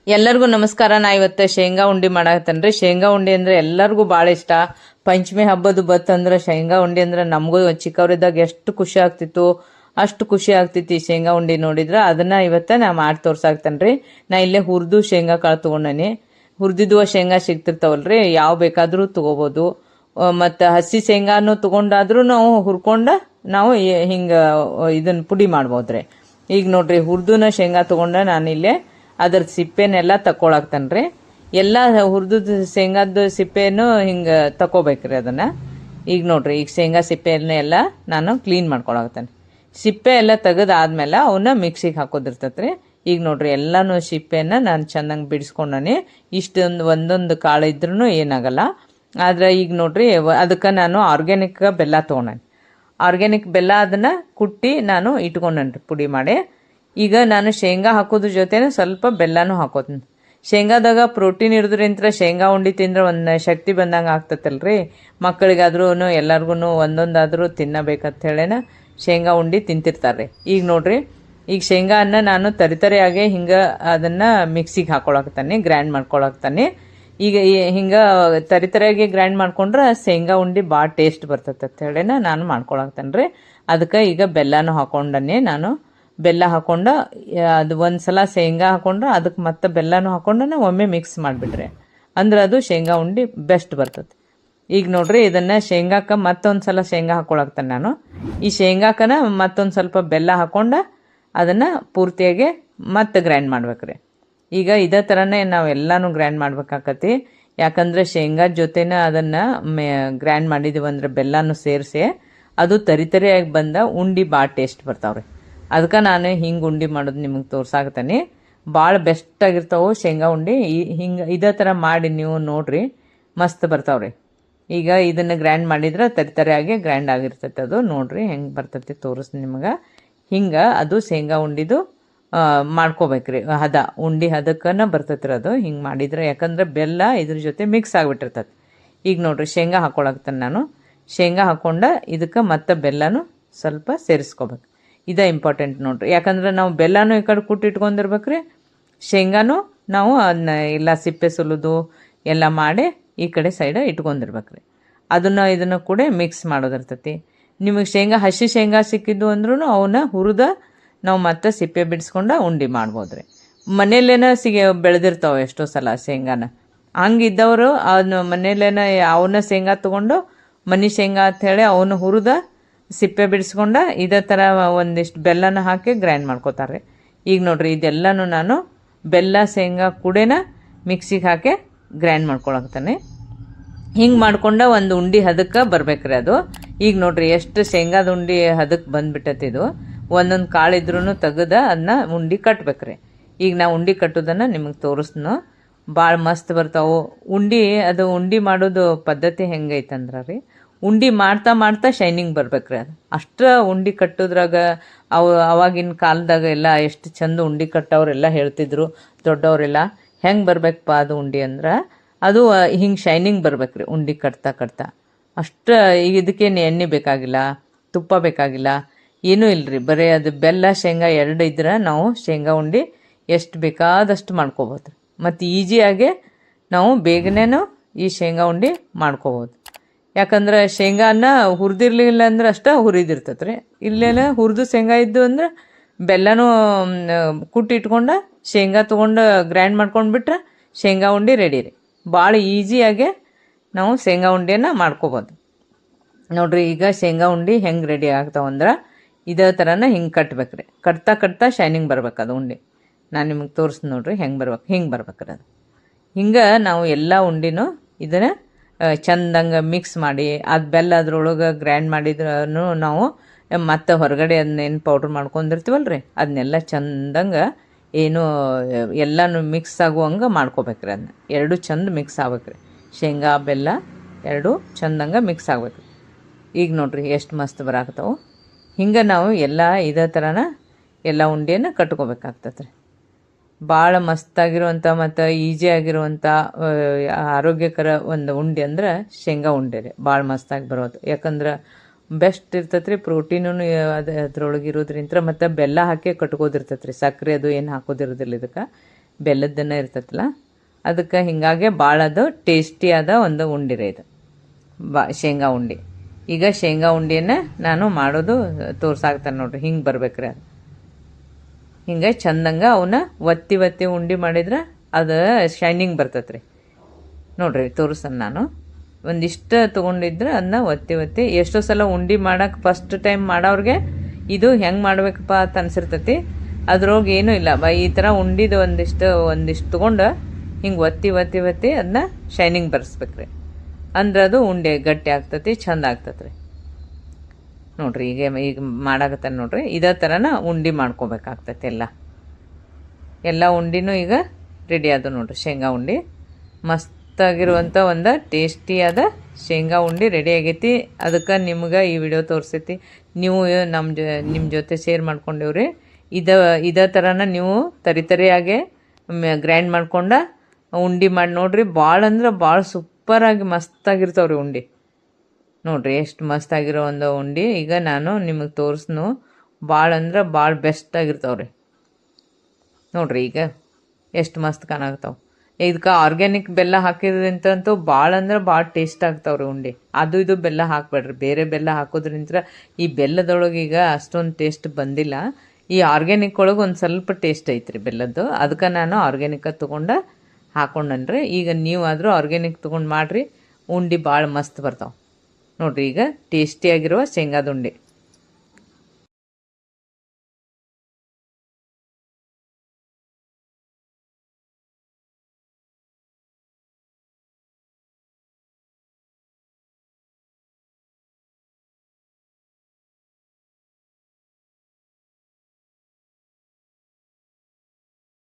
ಎಲ್ಲರಿಗೂ ನಮಸ್ಕಾರ. ನಾ ಇವತ್ತು ಶೇಂಗಾ ಉಂಡಿ ಮಾಡಾಕತ್ತೇನ್ರಿ. ಶೇಂಗಾ ಉಂಡಿ ಅಂದ್ರೆ ಎಲ್ಲರಿಗೂ ಭಾಳ ಇಷ್ಟ. ಪಂಚಮಿ ಹಬ್ಬದ ಬತ್ತಂದ್ರೆ ಶೇಂಗಾ ಉಂಡಿ ಅಂದ್ರೆ ನಮಗೂ ಚಿಕ್ಕವರಿದ್ದಾಗ ಎಷ್ಟು ಖುಷಿ ಆಗ್ತಿತ್ತು, ಅಷ್ಟು ಖುಷಿ ಆಗ್ತೈತಿ ಶೇಂಗಾ ಉಂಡಿ ನೋಡಿದ್ರ. ಅದನ್ನ ಇವತ್ತ ನಾ ಮಾಡಿ ತೋರ್ಸಾಕ್ತೇನ್ರಿ. ನಾ ಇಲ್ಲೇ ಹುರಿದು ಶೇಂಗಾ ಕಾಳು ತಗೊಂಡನಿ. ಹುರಿದಿದ್ವ ಶೇಂಗಾ ಸಿಗ್ತಿರ್ತಾವಲ್ರಿ, ಯಾವ ಬೇಕಾದ್ರೂ ತಗೋಬಹುದು. ಮತ್ತು ಹಸಿ ಶೇಂಗಾನು ತಗೊಂಡಾದ್ರೂ ನಾವು ಹುರ್ಕೊಂಡ ನಾವು ಹಿಂಗ ಇದನ್ನ ಪುಡಿ ಮಾಡ್ಬೋದ್ರಿ. ಈಗ ನೋಡ್ರಿ, ಹುರಿದುನ ಶೇಂಗಾ ತಗೊಂಡ ನಾನಿಲ್ಲೇ ಅದ್ರ ಸಿಪ್ಪೆನೆಲ್ಲ ತಕೊಳಕ್ತಾನ್ರಿ. ಎಲ್ಲ ಹುರಿದು ಶೇಂಗಾದ ಸಿಪ್ಪೆನು ಹಿಂಗೆ ತಕೋಬೇಕ್ರಿ ಅದನ್ನ. ಈಗ ನೋಡ್ರಿ, ಈಗ ಶೇಂಗಾ ಸಿಪ್ಪೆನೆಲ್ಲ ನಾನು ಕ್ಲೀನ್ ಮಾಡ್ಕೊಳಕ್ತಾನೆ. ಸಿಪ್ಪೆ ಎಲ್ಲ ತೆಗೆದಾದ್ಮೇಲೆ ಅವನ್ನ ಮಿಕ್ಸಿಗೆ ಹಾಕೋದಿರ್ತೈತ್ರಿ. ಈಗ ನೋಡ್ರಿ, ಎಲ್ಲಾನು ಸಿಪ್ಪೆನ ನಾನು ಚೆನ್ನಾಗಿ ಬಿಡಿಸ್ಕೊಂಡನಿ. ಇಷ್ಟೊಂದು ಒಂದೊಂದು ಕಾಳು ಇದ್ರೂ ಏನಾಗಲ್ಲ. ಆದ್ರೆ ಈಗ ನೋಡ್ರಿ, ಅದಕ್ಕೆ ನಾನು ಆರ್ಗ್ಯಾನಿಕ್ ಬೆಲ್ಲ ತೊಗೊಂಡೇನಿ. ಆರ್ಗ್ಯಾನಿಕ್ ಬೆಲ್ಲ ಅದನ್ನ ಕುಟ್ಟಿ ನಾನು ಇಟ್ಕೊಂಡೇನ್ರಿ ಪುಡಿ ಮಾಡಿ. ಈಗ ನಾನು ಶೇಂಗಾ ಹಾಕೋದ್ರ ಜೊತೆನೆ ಸ್ವಲ್ಪ ಬೆಲ್ಲನೂ ಹಾಕೋತೀನಿ. ಶೇಂಗಾದಾಗ ಪ್ರೋಟೀನ್ ಇರೋದ್ರಿಂದ ಶೇಂಗಾ ಉಂಡಿ ತಿಂದ್ರೆ ಒಂದು ಶಕ್ತಿ ಬಂದಂಗೆ ಆಗ್ತೈತಲ್ರಿ. ಮಕ್ಕಳಿಗಾದ್ರೂ ಎಲ್ಲರಿಗೂ ಒಂದೊಂದಾದ್ರೂ ತಿನ್ನಬೇಕಂತ ಹೇಳೇನ ಶೇಂಗಾ ಉಂಡಿ ತಿಂತಿರ್ತಾರೆ. ಈಗ ನೋಡ್ರಿ, ಈಗ ಶೇಂಗಾನ ನಾನು ತರಿತರಿಯಾಗೆ ಹಿಂಗೆ ಅದನ್ನು ಮಿಕ್ಸಿಗೆ ಹಾಕೊಳಕ್ತಾನೆ, ಗ್ರೈಂಡ್ ಮಾಡ್ಕೊಳಕ್ತಾನೆ. ಈಗ ಹಿಂಗೆ ತರಿತರಿಯಾಗಿ ಗ್ರೈಂಡ್ ಮಾಡ್ಕೊಂಡ್ರೆ ಶೇಂಗಾ ಉಂಡಿ ಭಾಳ ಟೇಸ್ಟ್ ಬರ್ತೈತೆ ಅಂತ ಹೇಳೇನ ನಾನು ಮಾಡ್ಕೊಳಕ್ತಾನೆ ರೀ. ಅದಕ್ಕೆ ಈಗ ಬೆಲ್ಲನೂ ಹಾಕೊಂಡನೆ ನಾನು. ಬೆಲ್ಲ ಹಾಕೊಂಡ ಅದು ಒಂದ್ಸಲ ಶೇಂಗಾ ಹಾಕೊಂಡ್ರೆ ಅದಕ್ಕೆ ಮತ್ತೆ ಬೆಲ್ಲನೂ ಹಾಕೊಂಡ ಒಮ್ಮೆ ಮಿಕ್ಸ್ ಮಾಡಿಬಿಟ್ರೆ ಅಂದ್ರೆ ಅದು ಶೇಂಗಾ ಉಂಡಿ ಬೆಸ್ಟ್ ಬರ್ತದೆ. ಈಗ ನೋಡ್ರಿ, ಇದನ್ನ ಶೇಂಗಾಕ ಮತ್ತೊಂದು ಸಲ ಶೇಂಗಾ ಹಾಕೊಳಕ್ತಾನೆ ನಾನು. ಈ ಶೇಂಗಾಕನ ಮತ್ತೊಂದು ಸ್ವಲ್ಪ ಬೆಲ್ಲ ಹಾಕೊಂಡ ಅದನ್ನು ಪೂರ್ತಿಯಾಗಿ ಮತ್ತೆ ಗ್ರೈಂಡ್ ಮಾಡ್ಬೇಕ್ರಿ. ಈಗ ಇದೇ ಥರನೇ ನಾವು ಎಲ್ಲನೂ ಗ್ರೈಂಡ್ ಮಾಡ್ಬೇಕಾಕತಿ. ಯಾಕಂದರೆ ಶೇಂಗಾದ ಜೊತೆನ ಅದನ್ನು ಗ್ರೈಂಡ್ ಮಾಡಿದೀವಿ ಅಂದ್ರೆ ಬೆಲ್ಲನೂ ಸೇರಿಸಿ ಅದು ತರಿತರಿಯಾಗಿ ಬಂದ ಉಂಡಿ ಭಾಳ ಟೇಸ್ಟ್ ಬರ್ತಾವ್ರಿ. ಅದಕ್ಕೆ ನಾನು ಹಿಂಗೆ ಉಂಡಿ ಮಾಡೋದು ನಿಮಗೆ ತೋರ್ಸಾಕತ್ತೀನಿ. ಭಾಳ ಬೆಸ್ಟಾಗಿರ್ತಾವೆ ಶೇಂಗಾ ಉಂಡಿ. ಹಿಂಗೆ ಇದೇ ಥರ ಮಾಡಿ ನೀವು ನೋಡ್ರಿ, ಮಸ್ತ್ ಬರ್ತಾವ್ರಿ. ಈಗ ಇದನ್ನು ಗ್ರೈಂಡ್ ಮಾಡಿದ್ರೆ ತರಿತರಿಯಾಗಿ ಗ್ರೈಂಡ್ ಆಗಿರ್ತೈತೆ. ಅದು ನೋಡ್ರಿ ಹೆಂಗೆ ಬರ್ತೈತಿ ತೋರಿಸ್ತೀನಿ ನಿಮಗೆ. ಹಿಂಗೆ ಅದು ಶೇಂಗಾ ಉಂಡಿದು ಮಾಡ್ಕೋಬೇಕ್ರಿ. ಹದ ಉಂಡಿ ಹದಕ್ಕನ ಬರ್ತೈತ್ರಿ ಅದು ಹಿಂಗೆ ಮಾಡಿದ್ರೆ. ಯಾಕಂದ್ರೆ ಬೆಲ್ಲ ಇದ್ರ ಜೊತೆ ಮಿಕ್ಸ್ ಆಗಿಬಿಟ್ಟಿರ್ತೈತಿ. ಈಗ ನೋಡ್ರಿ, ಶೇಂಗಾ ಹಾಕೊಳಕ್ತಾನೆ ನಾನು. ಶೇಂಗಾ ಹಾಕೊಂಡ ಇದಕ್ಕೆ ಮತ್ತೆ ಬೆಲ್ಲನೂ ಸ್ವಲ್ಪ ಸೇರಿಸ್ಕೋಬೇಕು. ಇದೇ ಇಂಪಾರ್ಟೆಂಟ್ ನೋಡ್ರಿ. ಯಾಕಂದ್ರೆ ನಾವು ಬೆಲ್ಲನೂ ಈ ಕಡೆ ಕುಟ್ಟಿಟ್ಕೊಂಡಿರ್ಬೇಕ್ರಿ, ಶೇಂಗಾನು ನಾವು ಅದನ್ನ ಎಲ್ಲ ಸಿಪ್ಪೆ ಸುಲಿದು ಎಲ್ಲ ಮಾಡಿ ಈ ಕಡೆ ಸೈಡ್ ಇಟ್ಕೊಂಡಿರ್ಬೇಕ್ರಿ. ಇದನ್ನು ಕೂಡ ಮಿಕ್ಸ್ ಮಾಡೋದಿರ್ತೈತಿ. ನಿಮಗೆ ಶೇಂಗಾ ಹಸಿ ಶೇಂಗಾ ಸಿಕ್ಕಿದ್ದು ಅಂದ್ರೂ ಅವನ್ನ ಹುರಿದ ನಾವು ಮತ್ತೆ ಸಿಪ್ಪೆ ಬಿಡಿಸ್ಕೊಂಡು ಉಂಡಿ ಮಾಡ್ಬೋದ್ರಿ. ಮನೇಲೇನ ಬೆಳೆದಿರ್ತಾವೆ ಎಷ್ಟೋ ಸಲ ಶೇಂಗಾನ. ಹಂಗಿದ್ದವರು ಅದನ್ನ ಮನೇಲೇನ ಅವನ್ನ ಶೇಂಗಾ ತೊಗೊಂಡು ಮನಿ ಶೇಂಗಾ ಅಂಥೇಳಿ ಅವನ್ನ ಹುರಿದ ಸಿಪ್ಪೆ ಬಿಡಿಸ್ಕೊಂಡ ಇದೇ ಥರ ಒಂದಿಷ್ಟು ಬೆಲ್ಲನ ಹಾಕಿ ಗ್ರೈಂಡ್ ಮಾಡ್ಕೋತಾರೆ. ಈಗ ನೋಡ್ರಿ, ಇದೆಲ್ಲನೂ ನಾನು ಬೆಲ್ಲ ಶೇಂಗಾ ಕೂಡೇನ ಮಿಕ್ಸಿಗೆ ಹಾಕಿ ಗ್ರೈಂಡ್ ಮಾಡ್ಕೊಳಕ್ತಾನೆ. ಹಿಂಗೆ ಮಾಡ್ಕೊಂಡ ಒಂದು ಉಂಡಿ ಹದಕ್ಕೆ ಬರ್ಬೇಕ್ರಿ ಅದು. ಈಗ ನೋಡ್ರಿ, ಎಷ್ಟು ಶೇಂಗಾದ ಉಂಡಿ ಹದಕ್ಕೆ ಬಂದ್ಬಿಟ್ಟತಿ. ಇದು ಒಂದೊಂದು ಕಾಳಿದ್ರೂ ತೆಗೆದ ಅದನ್ನ ಉಂಡಿ ಕಟ್ಬೇಕ್ರಿ. ಈಗ ನಾ ಉಂಡಿ ಕಟ್ಟೋದನ್ನು ನಿಮಗೆ ತೋರಿಸ್ನು. ಭಾಳ ಮಸ್ತ್ ಬರ್ತಾವೆ ಉಂಡಿ. ಅದು ಉಂಡಿ ಮಾಡೋದು ಪದ್ಧತಿ ಹೆಂಗೈತಂದ್ರೆ ರೀ, ಉಂಡಿ ಮಾಡ್ತಾ ಮಾಡ್ತಾ ಶೈನಿಂಗ್ ಬರ್ಬೇಕ್ರಿ. ಅದು ಅಷ್ಟ ಉಂಡಿ ಕಟ್ಟೋದ್ರಾಗ ಅವಾಗಿನ ಕಾಲದಾಗ ಎಲ್ಲ ಎಷ್ಟು ಚಂದ ಉಂಡಿ ಕಟ್ಟೋರೆಲ್ಲ ಹೇಳ್ತಿದ್ರು ದೊಡ್ಡವರೆಲ್ಲ. ಹೆಂಗೆ ಬರ್ಬೇಕಪ್ಪ ಅದು ಉಂಡಿ ಅಂದ್ರೆ, ಅದು ಹಿಂಗೆ ಶೈನಿಂಗ್ ಬರ್ಬೇಕ್ರಿ ಉಂಡಿ ಕಟ್ತಾ ಕಟ್ತಾ. ಅಷ್ಟು ಇದಕ್ಕೇನು ಎಣ್ಣೆ ಬೇಕಾಗಿಲ್ಲ, ತುಪ್ಪ ಬೇಕಾಗಿಲ್ಲ, ಏನೂ ಇಲ್ಲರಿ. ಬರೀ ಅದು ಬೆಲ್ಲ ಶೇಂಗಾ ಎರಡು ಇದ್ರೆ ನಾವು ಶೇಂಗಾ ಉಂಡಿ ಎಷ್ಟು ಬೇಕಾದಷ್ಟು ಮಾಡ್ಕೋಬೋದು. ಮತ್ತು ಈಜಿಯಾಗೆ ನಾವು ಬೇಗನೇನು ಈ ಶೇಂಗಾ ಉಂಡಿ ಮಾಡ್ಕೋಬೋದು. ಯಾಕಂದ್ರೆ ಶೇಂಗಾನ ಹುರಿದಿರ್ಲಿಲ್ಲ ಅಂದ್ರೆ ಅಷ್ಟೇ ಹುರಿದಿರ್ತೈತೆ ರೀ. ಇಲ್ಲೇನ ಹುರಿದು ಶೇಂಗಾ ಇದ್ದು ಅಂದ್ರೆ ಬೆಲ್ಲನೂ ಕುಟ್ಟಿ ಇಟ್ಕೊಂಡು ಶೇಂಗಾ ತೊಗೊಂಡು ಗ್ರೈಂಡ್ ಮಾಡ್ಕೊಂಡು ಬಿಟ್ರೆ ಶೇಂಗಾ ಉಂಡಿ ರೆಡಿ ರೀ. ಭಾಳ ಈಜಿಯಾಗೆ ನಾವು ಶೇಂಗಾ ಉಂಡಿಯನ್ನು ಮಾಡ್ಕೋಬೋದು. ನೋಡ್ರಿ, ಈಗ ಶೇಂಗಾ ಉಂಡಿ ಹೆಂಗೆ ರೆಡಿ ಆಗ್ತಾವಂದ್ರೆ ಇದೇ ಥರನ ಹಿಂಗೆ ಕಟ್ಬೇಕ್ರಿ. ಕಟ್ತಾ ಕಟ್ತಾ ಶೈನಿಂಗ್ ಬರ್ಬೇಕು ಅದು ಉಂಡಿ. ನಾನು ನಿಮಗೆ ತೋರಿಸ್ ನೋಡ್ರಿ ಹೆಂಗೆ ಬರ್ಬೇಕು. ಹಿಂಗೆ ಬರ್ಬೇಕ್ರಿ ಅದು. ಹಿಂಗೆ ನಾವು ಎಲ್ಲ ಉಂಡಿನೂ ಇದನ್ನು ಚಂದಂಗೆ ಮಿಕ್ಸ್ ಮಾಡಿ ಅದು ಬೆಲ್ಲ ಅದ್ರೊಳಗೆ ಗ್ರೈಂಡ್ ಮಾಡಿದ್ರೂ ನಾವು ಮತ್ತೆ ಹೊರಗಡೆ ಅದನ್ನೇನು ಪೌಡ್ರ್ ಮಾಡ್ಕೊಂಡಿರ್ತೀವಲ್ಲ ರೀ, ಅದನ್ನೆಲ್ಲ ಚಂದಂಗೆ ಏನು ಎಲ್ಲನೂ ಮಿಕ್ಸ್ ಆಗುವಂಗೆ ಮಾಡ್ಕೋಬೇಕ್ರಿ. ಅದನ್ನ ಎರಡು ಚಂದ ಮಿಕ್ಸ್ ಆಗ್ಬೇಕ್ರಿ. ಶೇಂಗಾ ಬೆಲ್ಲ ಎರಡು ಚಂದಂಗೆ ಮಿಕ್ಸ್ ಆಗ್ಬೇಕು. ಈಗ ನೋಡ್ರಿ ಎಷ್ಟು ಮಸ್ತ್ ಬರಾಕತ್ತಾವು. ಹಿಂಗೆ ನಾವು ಎಲ್ಲ ಇದೇ ಥರನ ಎಲ್ಲ ಉಂಡಿಯನ್ನು ಕಟ್ಕೋಬೇಕಾಗ್ತದೆ ರೀ. ಭಾಳ ಮಸ್ತಾಗಿರುವಂಥ ಮತ್ತು ಈಸಿಯಾಗಿರುವಂಥ ಆರೋಗ್ಯಕರ ಒಂದು ಉಂಡೆ ಅಂದ್ರೆ ಶೇಂಗಾ ಉಂಡೆ ರೀ. ಭಾಳ ಮಸ್ತಾಗಿ ಬರೋದು. ಯಾಕಂದ್ರೆ ಬೆಸ್ಟ್ ಇರ್ತೈತೆ ರೀ. ಪ್ರೋಟೀನೂ ಅದ್ರೊಳಗೆ ಇರೋದ್ರಿಂತ ಮತ್ತು ಬೆಲ್ಲ ಹಾಕಿ ಕಟ್ಕೋದಿರ್ತೈತೆ ರೀ. ಸಕ್ಕರೆ ಅದು ಏನು ಹಾಕೋದಿರೋದಿಲ್ಲ ಇದಕ್ಕೆ. ಬೆಲ್ಲದನ್ನ ಇರ್ತೈತಲ್ಲ ಅದಕ್ಕೆ ಹಿಂಗಾಗಿ ಭಾಳ ಅದು ಟೇಸ್ಟಿಯಾದ ಒಂದು ಉಂಡಿರೆ ಇದು ಶೇಂಗಾ ಉಂಡೆ. ಈಗ ಶೇಂಗಾ ಉಂಡೆಯನ್ನು ನಾನು ಮಾಡೋದು ತೋರ್ಸಾಕ್ತಾನೆ ನೋಡ್ರಿ. ಹಿಂಗೆ ಬರ್ಬೇಕ್ರಿ ಅದು. ಹಿಂಗೆ ಚಂದಂಗೆ ಅವನ್ನ ಒತ್ತಿ ಒತ್ತಿ ಉಂಡೆ ಮಾಡಿದ್ರೆ ಅದು ಶೈನಿಂಗ್ ಬರ್ತೈತೆ ರೀ. ನೋಡ್ರಿ ತೋರಿಸ್ತಾನೆ ನಾನು. ಒಂದಿಷ್ಟು ತೊಗೊಂಡಿದ್ರೆ ಅದನ್ನ ಒತ್ತಿ ಒತ್ತಿ ಎಷ್ಟೋ ಸಲ ಉಂಡೆ ಮಾಡೋಕೆ ಫಸ್ಟ್ ಟೈಮ್ ಮಾಡೋರಿಗೆ ಇದು ಹೆಂಗೆ ಮಾಡ್ಬೇಕಪ್ಪ ಅಂತ ಅನ್ಸಿರ್ತೈತಿ. ಅದ್ರೊಳಗೆ ಏನೂ ಇಲ್ಲ, ಈ ಥರ ಉಂಡಿದು ಒಂದಿಷ್ಟು ತೊಗೊಂಡು ಹಿಂಗೆ ಒತ್ತಿ ಒತ್ತಿ ಒತ್ತಿ ಅದನ್ನ ಶೈನಿಂಗ್ ಬರ್ಸ್ಬೇಕ್ರಿ. ಅಂದ್ರೆ ಅದು ಉಂಡೆ ಗಟ್ಟಿ ಆಗ್ತೈತಿ, ಚಂದ ಆಗ್ತೈತೆ ರೀ. ನೋಡ್ರಿ ಈಗ ಮಾಡಾಕತ್ತಾನೆ ನೋಡ್ರಿ. ಇದೇ ಥರನ ಉಂಡೆ ಮಾಡ್ಕೋಬೇಕಾಗ್ತೈತಿ. ಎಲ್ಲ ಉಂಡಿನೂ ಈಗ ರೆಡಿ ಆದ ನೋಡ್ರಿ. ಶೇಂಗಾ ಉಂಡೆ ಮಸ್ತಾಗಿರುವಂಥ ಒಂದು ಟೇಸ್ಟಿಯಾದ ಶೇಂಗಾ ಉಂಡೆ ರೆಡಿ ಆಗೈತಿ. ಅದಕ್ಕೆ ನಿಮ್ಗೆ ಈ ವಿಡಿಯೋ ತೋರಿಸೈತಿ. ನೀವು ನಿಮ್ಮ ಜೊತೆ ಶೇರ್ ಮಾಡ್ಕೊಂಡೇವ್ರಿ. ಇದೇ ಥರನ ನೀವು ತರಿಯಾಗೆ ಗ್ರೈಂಡ್ ಮಾಡ್ಕೊಂಡು ಉಂಡೆ ಮಾಡಿ ನೋಡ್ರಿ. ಭಾಳ ಅಂದ್ರೆ ಭಾಳ ಸೂಪರಾಗಿ ಮಸ್ತಾಗಿರ್ತಾವ್ರಿ ಉಂಡೆ. ನೋಡ್ರಿ ಎಷ್ಟು ಮಸ್ತಾಗಿರೋ ಒಂದು ಉಂಡೆ ಈಗ ನಾನು ನಿಮಗೆ ತೋರಿಸ್ನು. ಭಾಳ ಅಂದ್ರೆ ಭಾಳ ಬೆಸ್ಟ್ ಆಗಿರ್ತಾವ್ರಿ. ನೋಡ್ರಿ ಈಗ ಎಷ್ಟು ಮಸ್ತ್ ಕಾಣಾಗ್ತಾವೆ. ಇದಕ್ಕೆ ಆರ್ಗ್ಯಾನಿಕ್ ಬೆಲ್ಲ ಹಾಕಿದ್ರಿಂತಂತೂ ಭಾಳ ಅಂದ್ರೆ ಭಾಳ ಟೇಸ್ಟ್ ಆಗ್ತಾವ್ರಿ ಉಂಡೆ. ಇದು ಬೆಲ್ಲ ಹಾಕಬೇಡ್ರಿ. ಬೇರೆ ಬೆಲ್ಲ ಹಾಕೋದ್ರಿಂದ ಈ ಬೆಲ್ಲದೊಳಗೆ ಈಗ ಅಷ್ಟೊಂದು ಟೇಸ್ಟ್ ಬಂದಿಲ್ಲ. ಈ ಆರ್ಗ್ಯಾನಿಕ್ ಒಳಗೆ ಒಂದು ಸ್ವಲ್ಪ ಟೇಸ್ಟ್ ಐತ್ರಿ ಬೆಲ್ಲದ್ದು. ಅದಕ್ಕೆ ನಾನು ಆರ್ಗ್ಯಾನಿಕ್ ತೊಗೊಂಡು ಹಾಕೊಂಡನ್ರಿ. ಈಗ ನೀವು ಆದರೂ ಆರ್ಗ್ಯಾನಿಕ್ ತೊಗೊಂಡು ಮಾಡಿರಿ, ಉಂಡೆ ಭಾಳ ಮಸ್ತ್ ಬರ್ತಾವೆ ನೋಡ್ರಿ. ಈಗ ಟೇಸ್ಟಿಯಾಗಿರುವ ಶೇಂಗಾದ ಉಂಡೆ.